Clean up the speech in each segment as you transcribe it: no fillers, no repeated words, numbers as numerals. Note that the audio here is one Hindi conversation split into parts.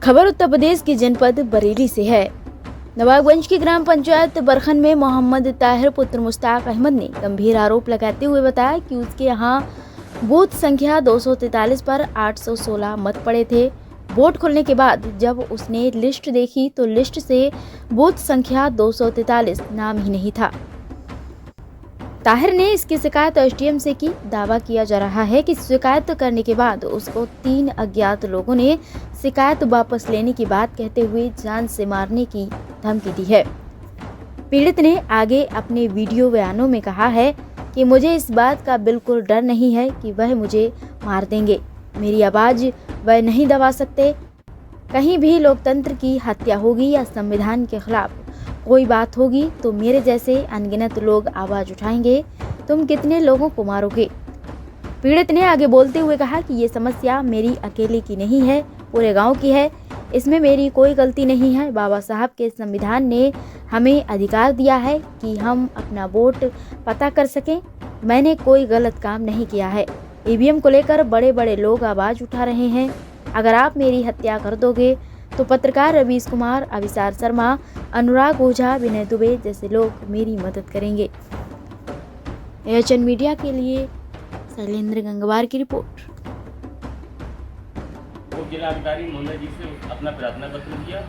खबर उत्तर प्रदेश के जनपद बरेली से है। नवाबगंज की ग्राम पंचायत बरखन में मोहम्मद ताहिर पुत्र मुश्ताक अहमद ने गंभीर आरोप लगाते हुए बताया कि उसके यहाँ बूथ संख्या 243 पर 816 मत पड़े थे। वोट खुलने के बाद जब उसने लिस्ट देखी तो लिस्ट से बूथ संख्या 243 नाम ही नहीं था। ताहिर ने इसकी शिकायत एसडीएम से की। दावा किया जा रहा है कि शिकायत करने के बाद उसको 3 अज्ञात लोगों ने शिकायत वापस लेने की बात कहते हुए जान से मारने की धमकी दी है। पीड़ित ने आगे अपने वीडियो बयानों में कहा है कि मुझे इस बात का बिल्कुल डर नहीं है कि वह मुझे मार देंगे। मेरी आवाज़ वह नहीं दबा सकते। कहीं भी लोकतंत्र की हत्या होगी या संविधान के खिलाफ कोई बात होगी तो मेरे जैसे अनगिनत लोग आवाज़ उठाएंगे। तुम कितने लोगों को मारोगे? पीड़ित ने आगे बोलते हुए कहा कि ये समस्या मेरी अकेले की नहीं है, पूरे गांव की है। इसमें मेरी कोई गलती नहीं है। बाबा साहब के संविधान ने हमें अधिकार दिया है कि हम अपना वोट पता कर सकें। मैंने कोई गलत काम नहीं किया है। ईवीएम को लेकर बड़े बड़े लोग आवाज़ उठा रहे हैं। अगर आप मेरी हत्या कर दोगे तो पत्रकार रवीश कुमार, अभिसार शर्मा, अनुराग ओझा, विनय दुबे जैसे लोग मेरी मदद करेंगे। एएचएन मीडिया के लिए शैलेंद्र गंगवार की रिपोर्ट। वो जिलाधिकारी महोदय जी से अपना प्रार्थना पत्र दिया।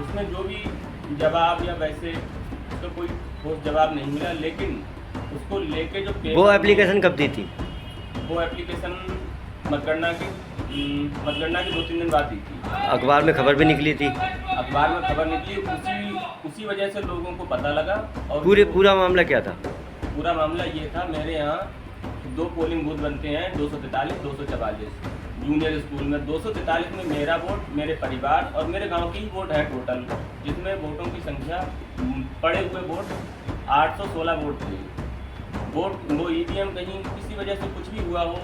उसमें जो भी जवाब या वैसे उसका कोई ठोस जवाब नहीं मिला, लेकिन उसको लेके जो पेपर वो एप्लीकेशन कब दी थी? वो एप्लीकेशन मतगणना के 2-3 दिन बाद दी थी। अखबार में खबर भी निकली थी। अखबार में खबर निकली, उसी वजह से लोगों को पता लगा। और पूरा मामला क्या था? पूरा मामला ये था, मेरे यहाँ 2 पोलिंग बूथ बनते हैं, 243, 244 जूनियर स्कूल में। 243 में मेरा वोट, मेरे परिवार और मेरे गांव की वोट है टोटल, जिसमें वोटों की संख्या पड़े हुए वोट 816 वोट थे। वोट वो ईवीएम कहीं किसी वजह से कुछ भी हुआ हो,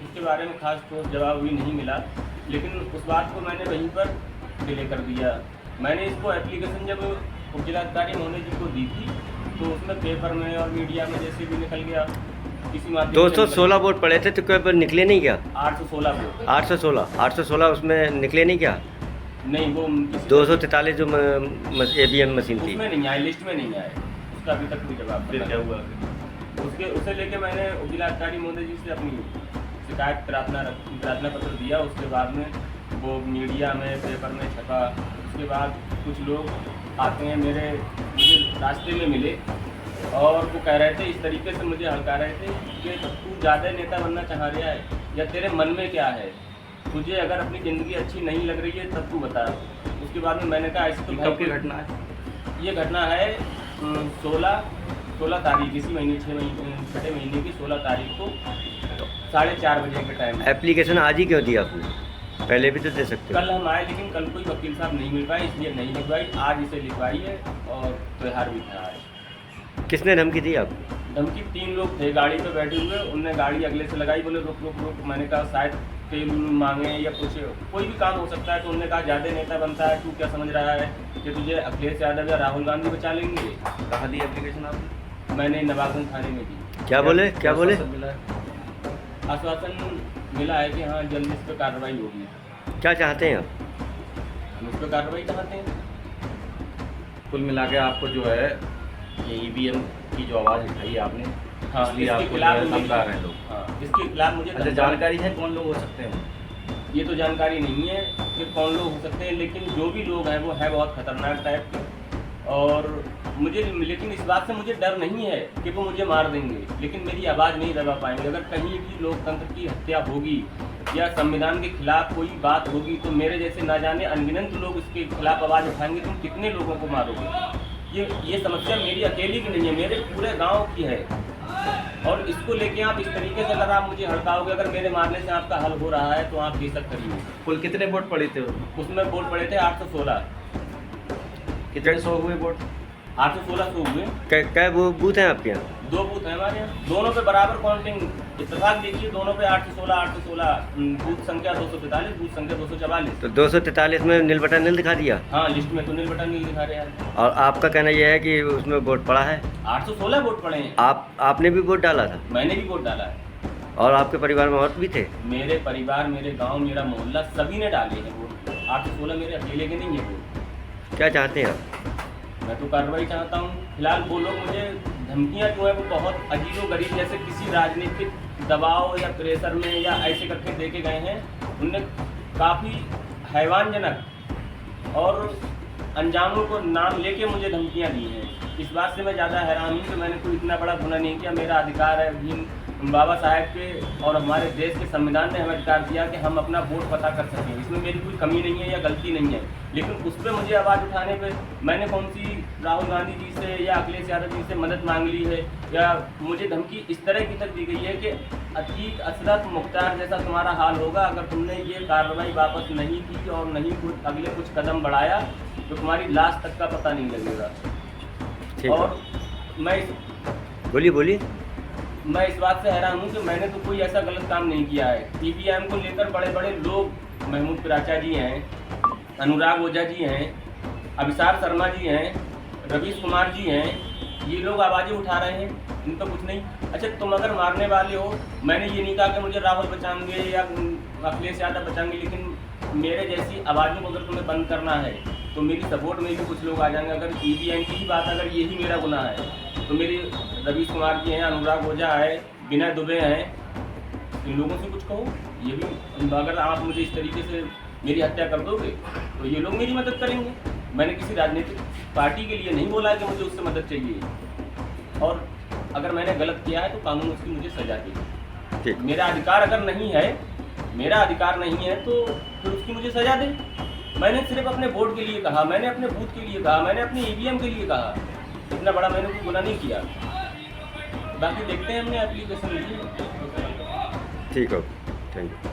इसके बारे में खास ठोस जवाब भी नहीं मिला, लेकिन उस बात को मैंने वहीं पर डिले कर दिया। मैंने इसको एप्लीकेशन जब उप जिलाधिकारी महोदय जी को दी थी तो उसमें पेपर में और मीडिया में जैसे भी निकल गया किसी माध्यम 216 वोट पड़े थे तो कोई पर निकले नहीं क्या? 816 वोट। 816 उसमें निकले नहीं क्या? नहीं, वो 243 जो ईवीएम मशीन थी उसमें नहीं आए, लिस्ट में नहीं आए। उसका अभी तक कोई जवाब फिर क्या हुआ? उसे लेके मैंने उप जिलाधिकारी महोदय जी से अपनी शिकायत प्रार्थना पत्र दिया। उसके बाद में वो मीडिया में पेपर में छपा। उसके बाद कुछ लोग आते हैं मुझे रास्ते में मिले और वो कह रहे थे, इस तरीके से मुझे हड़का रहे थे कि तू ज़्यादा नेता बनना चाह रहा है या तेरे मन में क्या है? तुझे अगर अपनी ज़िंदगी अच्छी नहीं लग रही है तब तू बता। उसके बाद में मैंने कहा ऐसी तो कब की घटना है? ये घटना है 16 तारीख, इसी महीने 6 महीने की 16 तारीख को 4:30 बजे के टाइम। एप्लीकेशन आज ही क्यों दिया आपने? पहले भी तो दे सकते। कल हम आए, लेकिन कल कोई वकील साहब नहीं मिल पाए, इसलिए नहीं लिखवाई। आज इसे लिखवाई है और त्योहार भी था आज। किसने धमकी दी आपको? धमकी 3 लोग थे गाड़ी पे बैठे हुए। उनने गाड़ी अगले से लगाई, बोले रुक रुक रुक। मैंने कहा शायद तेल मांगे या कुछ कोई भी काम हो सकता है। तो उन्होंने कहा ज़्यादा नेता बनता है, तू क्या समझ रहा है कि तुझे अखिलेश यादव या राहुल गांधी बचा लेंगे? कहाँ दी एप्लीकेशन आपने? मैंने नवाबगंज थाने में दी। क्या बोले? आश्वासन मिला है कि हाँ जल्दी इस पर कार्रवाई होगी। क्या चाहते हैं आप? हम इस पर कार्रवाई चाहते हैं। कुल मिला के आपको जो है ये ईवीएम की जो आवाज़ उठाई आपने, हाँ, इसलिए इसके आपको खिलाफ धमका रहे हैं लोग। हाँ, इसके खिलाफ मुझे अच्छा, जानकारी है कौन लोग हो सकते हैं? ये तो जानकारी नहीं है कि कौन लोग हो सकते हैं, लेकिन जो भी लोग हैं वो है बहुत खतरनाक टाइप के। और लेकिन इस बात से मुझे डर नहीं है कि वो मुझे मार देंगे, लेकिन मेरी आवाज़ नहीं दबा पाएंगे। अगर कहीं भी लोकतंत्र की हत्या होगी या संविधान के खिलाफ कोई बात होगी तो मेरे जैसे ना जाने अनगिनत लोग इसके खिलाफ आवाज़ उठाएंगे। तुम कितने लोगों को मारोगे? ये समस्या मेरी अकेली की नहीं है, मेरे पूरे गांव की है। और इसको लेके आप इस तरीके से अगर आप मुझे हड़काओगे, अगर मेरे मारने से आपका हल हो रहा है तो आप बेशक करिए। कुल कितने वोट पड़े थे? उसमें वोट पड़े थे 816। कितने 100 हुए वोट? 816 हुए। क्या वो बूथ हैं आपके यहाँ? 2 बूथ हैं हमारे यहाँ, दोनों पे बराबर काउंटिंग इत्तेफाक देखिए, दोनों पे 816 बूथ संख्या 243, बूथ संख्या 244। तो 243 में नील बटा नील दिखा दिया? हाँ, लिस्ट में तो नील बटा नील दिखा रहे हैं। और आपका कहना यह है कि उसमें वोट पड़ा है? 816 वोट पड़े हैं। आपने भी वोट डाला था? मैंने भी वोट डाला है। और आपके परिवार में और भी थे? मेरे परिवार, मेरे गाँव, मेरा मोहल्ला सभी ने डाले हैं वोट। 8 से 16 मेरे अकेले के नहीं है वोट। क्या चाहते हैं आप? मैं तो कार्रवाई चाहता हूँ। फिलहाल वो लोग मुझे धमकियाँ जो है वो बहुत अजीबो-गरीब, जैसे किसी राजनीतिक दबाव या प्रेशर में या ऐसे करके देके गए हैं। उनने काफ़ी हैवानजनक और अनजानों को नाम लेके मुझे धमकियाँ दी हैं। इस बात से मैं ज़्यादा हैरान हूँ कि मैंने कोई इतना बड़ा गुनाह नहीं किया। मेरा अधिकार है, भीम बाबा साहेब के और हमारे देश के संविधान ने हमें अधिकार दिया कि हम अपना वोट पता कर सकें। इसमें मेरी कोई कमी नहीं है या गलती नहीं है, लेकिन उस पर मुझे आवाज़ उठाने पे मैंने कौन सी राहुल गांधी जी से या अखिलेश यादव जी से मदद मांग ली है, या मुझे धमकी इस तरह की तक दी गई है कि अतीक असरत मुख्तार जैसा तुम्हारा हाल होगा अगर तुमने ये कार्रवाई वापस नहीं की और नहीं कुछ अगले कुछ कदम बढ़ाया तो तुम्हारी लाश तक का पता नहीं लगेगा। ठीक और है, बोलिए। मैं इस बात से हैरान हूँ कि मैंने तो कोई ऐसा गलत काम नहीं किया है। ईवीएम को लेकर बड़े बड़े लोग, महमूद पिराचा जी हैं, अनुराग ओझा जी हैं, अभिसार शर्मा जी हैं, रवीश कुमार जी हैं, ये लोग आवाज़ें उठा रहे हैं, इनका कुछ नहीं। अच्छा, तुम अगर मारने वाले हो, मैंने ये नहीं कहा कि मुझे राहुल बचाएंगे या अखिलेश यादव बचाएंगे, लेकिन मेरे जैसी आवाज़ों को अगर तुम्हें बंद करना है तो मेरी सपोर्ट में भी कुछ लोग आ जाएंगे। अगर ईवीएम की ही बात, अगर यही मेरा गुनाह है तो मेरी रवीश कुमार जी हैं, अनुराग ओझा है, विनय दुबे हैं, इन लोगों से कुछ कहो। ये भी अगर आप मुझे इस तरीके से मेरी हत्या कर दोगे तो ये लोग मेरी मदद करेंगे। मैंने किसी राजनीतिक पार्टी के लिए नहीं बोला है कि मुझे उससे मदद चाहिए, और अगर मैंने गलत किया है तो कानून उसकी मुझे सजा देगी। मेरा अधिकार अगर नहीं है, तो फिर उसकी मुझे सजा दे। मैंने सिर्फ अपने वोट के लिए कहा, मैंने अपने बूथ के लिए कहा, मैंने अपने ईवीएम के लिए कहा, इतना बड़ा मैंने कोई गुनाह नहीं किया। बाकी देखते हैं, हमने एप्लीकेशन ली है। ठीक है, थैंक यू।